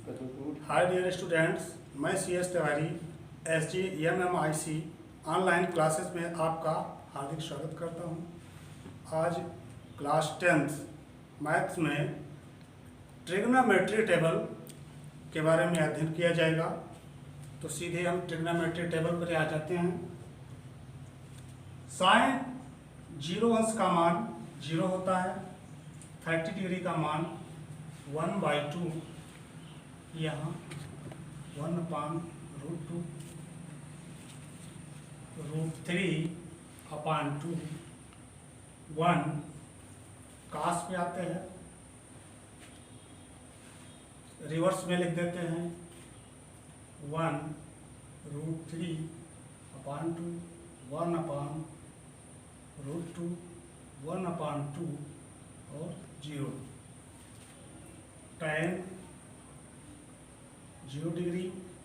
Hi dear students, मैं CS Tiwari SGMMIC online classes में आपका हार्दिक स्वागत करता हूं। आज क्लास 10th मैथ्स में ट्रिग्नोमेट्री टेबल के बारे में अध्ययन किया जाएगा। तो सीधे हम ट्रिग्नोमेट्री टेबल पर आ जाते हैं। साइन 0 अंश का मान 0 होता है, 30 डिग्री का मान 1/2, यहाँ 1/√2, √3/2, 1 कास पे आते हैं, रिवर्स में लिख देते हैं 1 √3/2, 1/√2, 1/2 और 0। tan 0 डिग्री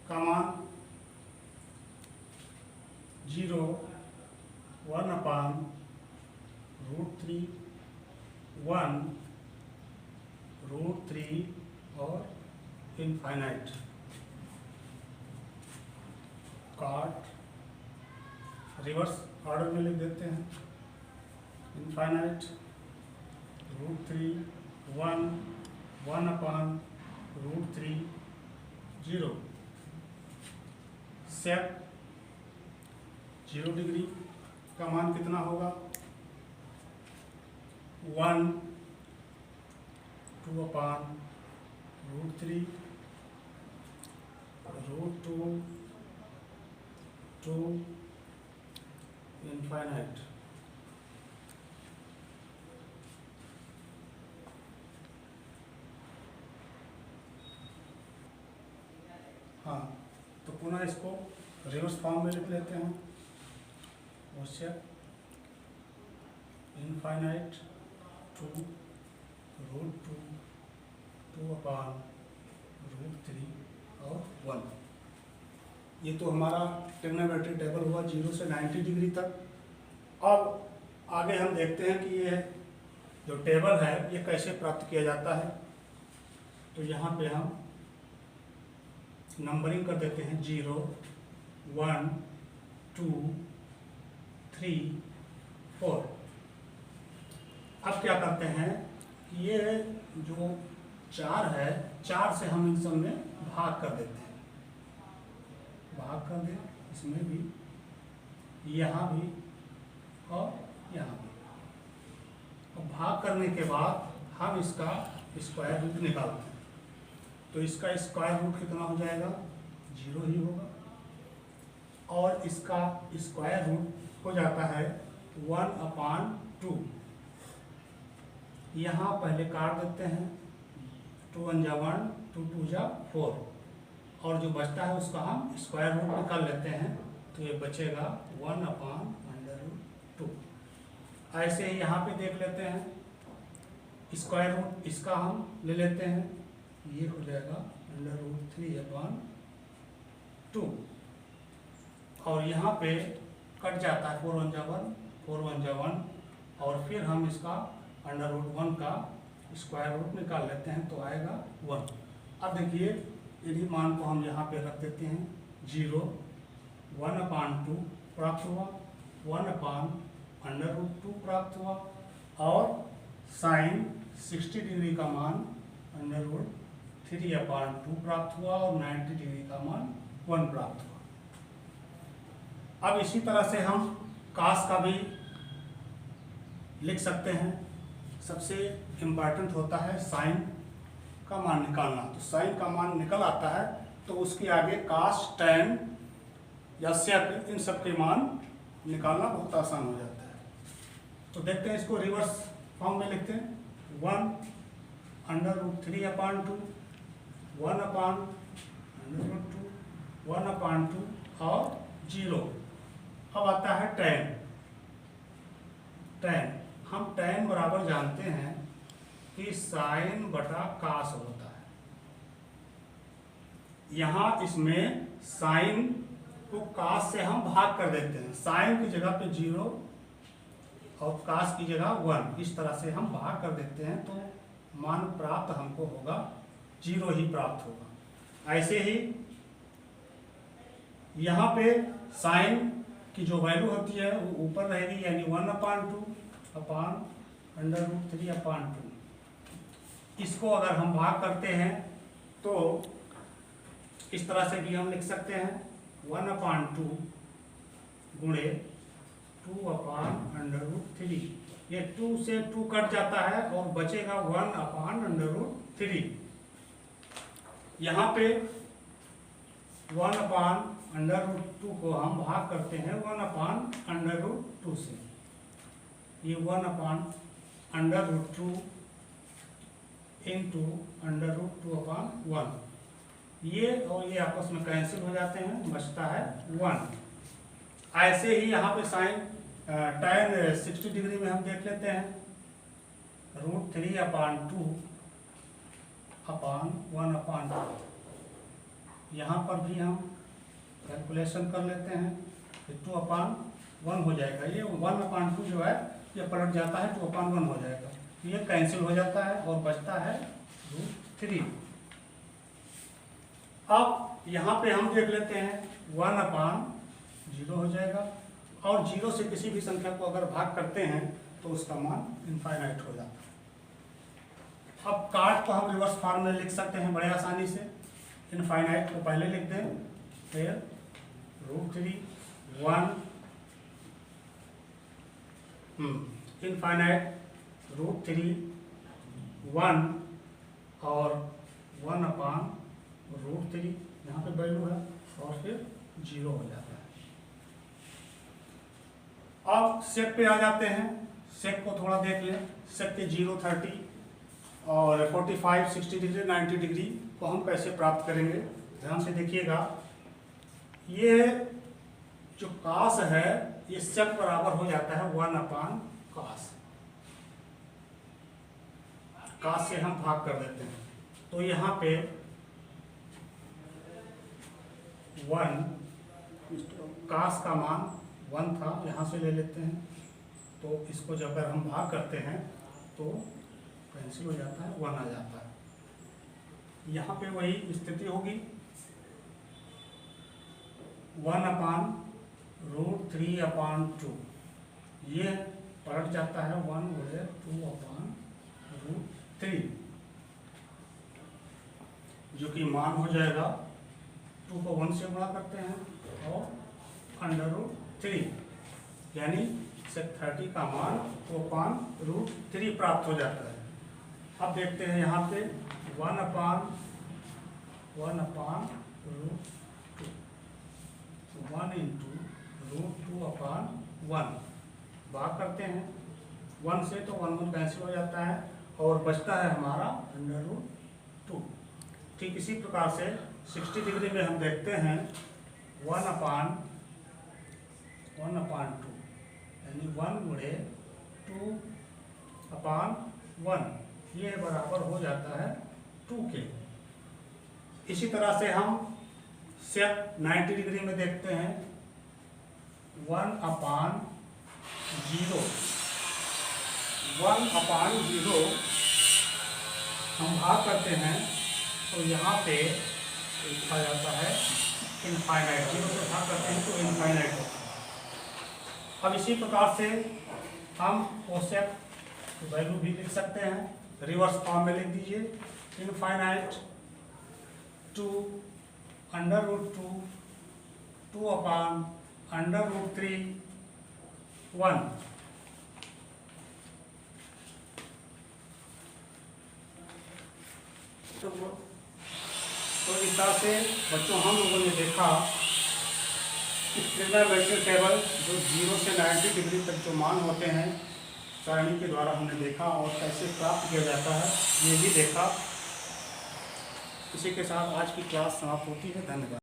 का मान 0, 1/√3, 1 √3 और इनफाइनाइट। काट रिवर्स ऑर्डर में लिख देते हैं इनफाइनाइट, √3, 1, 1/√3, 0। सेक 0 डिग्री का मान कितना होगा 1, 2/√3, √2, 2 इनफाइनाइट। हाँ, तो पुनः इसको रिवर्स फॉर्म में लिख लेते हैं। इनफाइनाइट 2, √2, 2/√3 और 1। ये तो हमारा ट्रिग्नोमेट्री टेबल हुआ 0 से 90 डिग्री तक। अब आगे हम देखते हैं कि ये जो टेबल है ये कैसे प्राप्त किया जाता है। तो यहाँ पे हम नंबरिंग कर देते हैं 0, 1, 2, 3, 4। अब क्या करते हैं कि ये जो 4 है, 4 से हम इन सब में भाग कर देते हैं। भाग कर दें, इसमें भी, यहाँ भी और यहाँ भी। और भाग करने के बाद हम इसका स्क्वायर रूट निकालते हैं। तो इसका स्क्वायर रूट कितना हो जाएगा 0 ही होगा, और इसका स्क्वायर रूट हो जाता है 1/2। यहाँ पहले काट देते हैं, 2 1 जा 1, 2 2 जा 4, और जो बचता है उसका हम स्क्वायर रूट निकाल लेते हैं। तो ये बचेगा 1/√2। ऐसे ही यहाँ पे देख लेते हैं, स्क्वायर रूट इसका हम ले लेते हैं, ये हो जाएगा √3/2, और यहाँ पे कट जाता है 4 1 जा 1, 4 1 जा 1, और फिर हम इसका √1 का स्क्वायर रूट निकाल लेते हैं, तो आएगा 1। अब देखिए इन्हीं मान को हम यहाँ पे रख देते हैं। 0, 1/2 प्राप्त हुआ, 1/√2 प्राप्त हुआ, और साइन 60 डिग्री का मान √3/2 प्राप्त हुआ, और 90 डिग्री का मान 1 प्राप्त हुआ। अब इसी तरह से हम कास का भी लिख सकते हैं। सबसे इम्पॉर्टेंट होता है साइन का मान निकालना। तो साइन का मान निकल आता है तो उसके आगे कास, टैन या सेक, इन सब के मान निकालना बहुत आसान हो जाता है। तो देखते हैं, इसको रिवर्स फॉर्म में लिखते हैं। 1 √3/2, 1/√2, 1/2 और 0। अब आता है टैन। टैन हम टैन बराबर जानते हैं कि साइन बटा कास होता है। यहाँ इसमें साइन को कास से हम भाग कर देते हैं। साइन की जगह पे 0 और कास की जगह 1, इस तरह से हम भाग कर देते हैं, तो मान प्राप्त हमको होगा 0 ही प्राप्त होगा। ऐसे ही यहाँ पे साइन की जो वैल्यू होती है वो ऊपर रहेगी, यानी 1/2/√3/2। इसको अगर हम भाग करते हैं तो इस तरह से भी हम लिख सकते हैं 1/2 गुणे 2/√3। ये 2 से 2 कट जाता है और बचेगा 1/√3। यहाँ पे 1/√2 को हम भाग करते हैं 1/√2 से। ये 1/√2 इंटू √2/1, ये और ये आपस में कैंसिल हो जाते हैं, बचता है 1। ऐसे ही यहाँ पे साइन tan 60 डिग्री में हम देख लेते हैं, √3/2/1/2। यहाँ पर भी हम कैलकुलेशन कर लेते हैं, 2/1 हो जाएगा। ये 1/2 जो है ये पलट जाता है, 2/1 हो जाएगा, ये कैंसिल हो जाता है और बचता है √3। अब यहाँ पे हम देख लेते हैं 1/0 हो जाएगा, और 0 से किसी भी संख्या को अगर भाग करते हैं तो उसका मान इनफाइनाइट हो जाता है। अब काट को हम रिवर्स फॉर्म में लिख सकते हैं बड़े आसानी से। इनफाइनाइट को पहले लिख दें, फिर √3 1 इनफाइनाइट √3 1 और 1/√3 यहाँ पे वैल्यू है, और फिर 0 हो जाता है। अब सेक पे आ जाते हैं। सेक को थोड़ा देख लें। सेक के 0, 30 और 45, 60 डिग्री, 90 डिग्री को हम कैसे प्राप्त करेंगे, ध्यान से देखिएगा। ये जो कास है ये सेक बराबर हो जाता है 1/cos। कास से हम भाग कर देते हैं, तो यहाँ पे 1 कास का मान 1 था, यहाँ से ले लेते हैं, तो इसको जब अगर हम भाग करते हैं तो कैंसिल हो जाता है, 1 आ जाता है। यहाँ पे वही स्थिति होगी, 1/√3/2, ये पलट जाता है 1 गुणे 2/√3, जो कि मान हो जाएगा 2 को 1 से गुणा करते हैं और √3, यानी 30 का मान 2/√3 प्राप्त हो जाता है। अब देखते हैं यहाँ पे 1/√2 1 इंटू √2/1 भाग करते हैं 1 से, तो 1 कैंसिल हो जाता है और बचता है हमारा √2। ठीक इसी प्रकार से 60 डिग्री में हम देखते हैं 1/2 यानी 1 गुणे 2/1, ये बराबर हो जाता है 2 के। इसी तरह से हम सेक 90 डिग्री में देखते हैं 1/0 हम भाग करते हैं, तो यहाँ पे लिखा जाता है इनफाइनाइट। 0 से भाग करते हैं तो इनफाइनाइट होता है। अब इसी प्रकार से हम कोसेक की वैल्यू भी लिख सकते हैं, रिवर्स फॉर्म में लिख दीजिए, इनफाइनाइट 2 √2 2/√3 1। तो इस तरह से बच्चों हम लोगों ने देखा कि ट्रिग्नोमेट्रिक टेबल जो 0 से 90 डिग्री तक जो मान होते हैं सारणी के द्वारा हमने देखा, और कैसे प्राप्त किया जाता है ये भी देखा। इसी के साथ आज की क्लास समाप्त होती है। धन्यवाद।